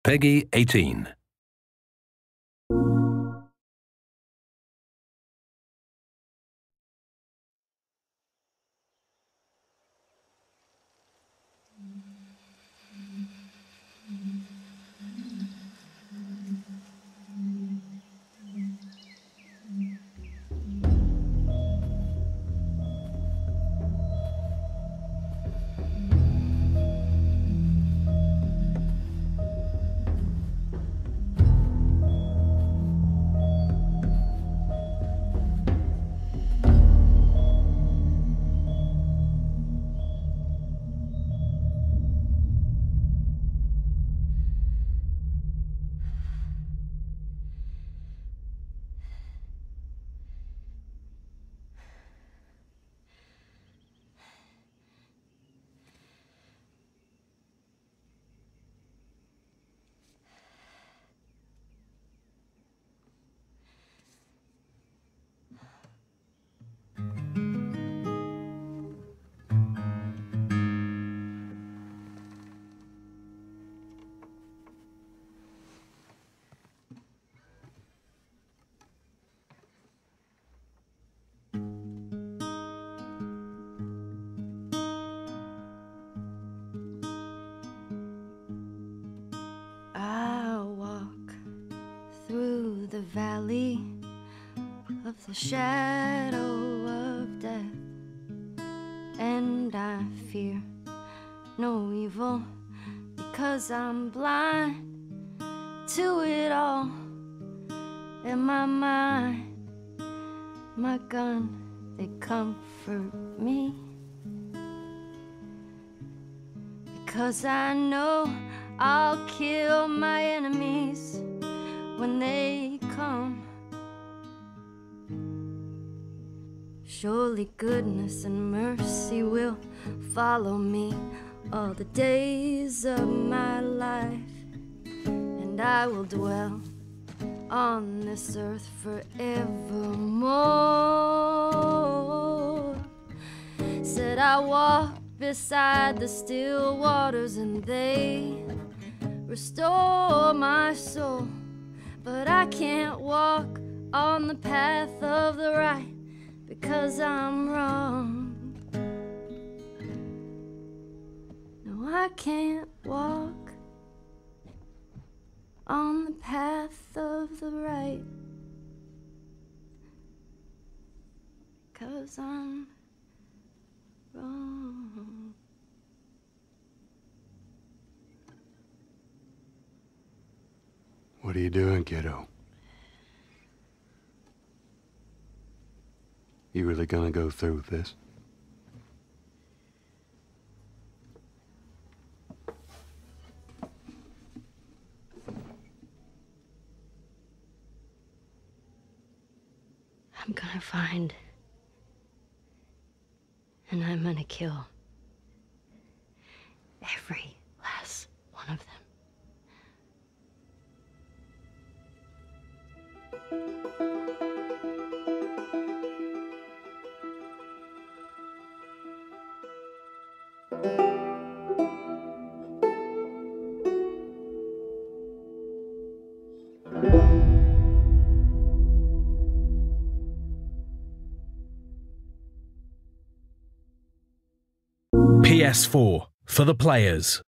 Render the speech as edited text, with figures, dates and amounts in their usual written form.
Peggy 18. I walk through the valley of the shadow of death, and I fear no evil because I'm blind to it all. In my mind, my gun, they comfort me, because I know I'll kill my enemies when they come. Surely goodness and mercy will follow me all the days of my life, and I will dwell on this earth forevermore. Said I walk beside the still waters and they restore my soul, but I can't walk on the path of the right because I'm wrong. No, I can't walk on the path of the right because I'm wrong. What are you doing, kiddo? You really gonna go through with this? I'm gonna find, and I'm gonna kill every last one of them. PS4 for the players.